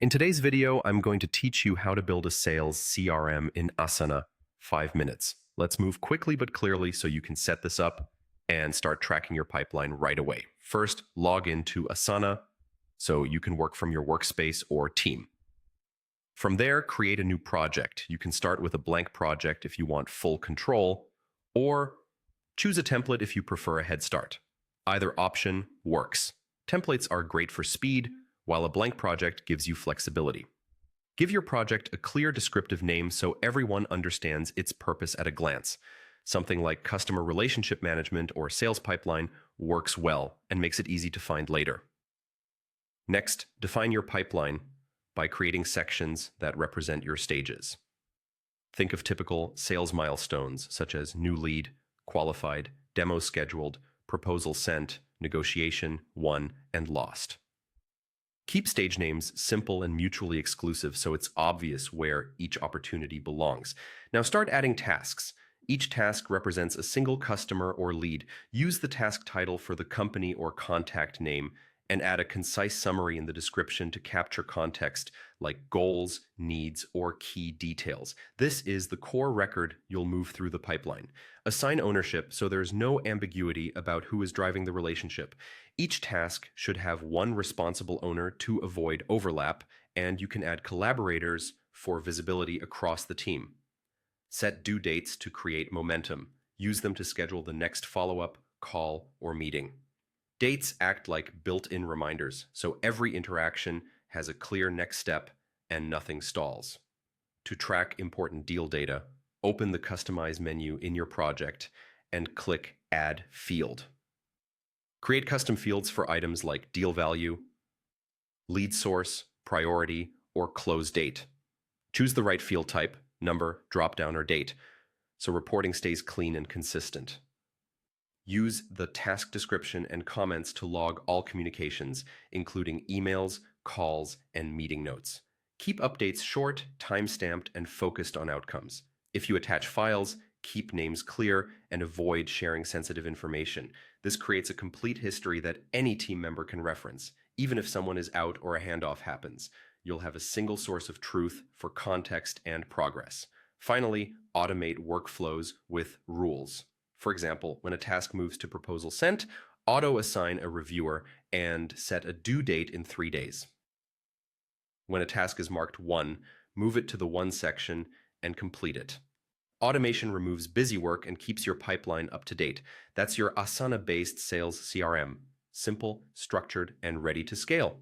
In today's video, I'm going to teach you how to build a sales CRM in Asana 5 minutes. Let's move quickly but clearly so you can set this up and start tracking your pipeline right away. First, log into Asana so you can work from your workspace or team. From there, create a new project. You can start with a blank project if you want full control, or choose a template if you prefer a head start. Either option works. Templates are great for speed, while a blank project gives you flexibility. Give your project a clear descriptive name so everyone understands its purpose at a glance. Something like customer relationship management or sales pipeline works well and makes it easy to find later. Next, define your pipeline by creating sections that represent your stages. Think of typical sales milestones such as new lead, qualified, demo scheduled, proposal sent, negotiation won, and lost. Keep stage names simple and mutually exclusive so it's obvious where each opportunity belongs. Now start adding tasks. Each task represents a single customer or lead. Use the task title for the company or contact name and add a concise summary in the description to capture context like goals, needs, or key details. This is the core record you'll move through the pipeline. Assign ownership so there's no ambiguity about who is driving the relationship. Each task should have one responsible owner to avoid overlap, and you can add collaborators for visibility across the team. Set due dates to create momentum. Use them to schedule the next follow-up, call, or meeting. Dates act like built-in reminders, so every interaction has a clear next step and nothing stalls. To track important deal data, open the Customize menu in your project and click Add Field. Create custom fields for items like deal value, lead source, priority, or close date. Choose the right field type, number, dropdown, or date, so reporting stays clean and consistent. Use the task description and comments to log all communications, including emails, calls, and meeting notes. Keep updates short, time-stamped, and focused on outcomes. If you attach files, keep names clear and avoid sharing sensitive information. This creates a complete history that any team member can reference. Even if someone is out or a handoff happens, you'll have a single source of truth for context and progress. Finally, automate workflows with rules. For example, when a task moves to proposal sent, auto-assign a reviewer and set a due date in 3 days. When a task is marked 1, move it to the 1 section and complete it. Automation removes busy work and keeps your pipeline up to date. That's your Asana-based sales CRM. Simple, structured, and ready to scale.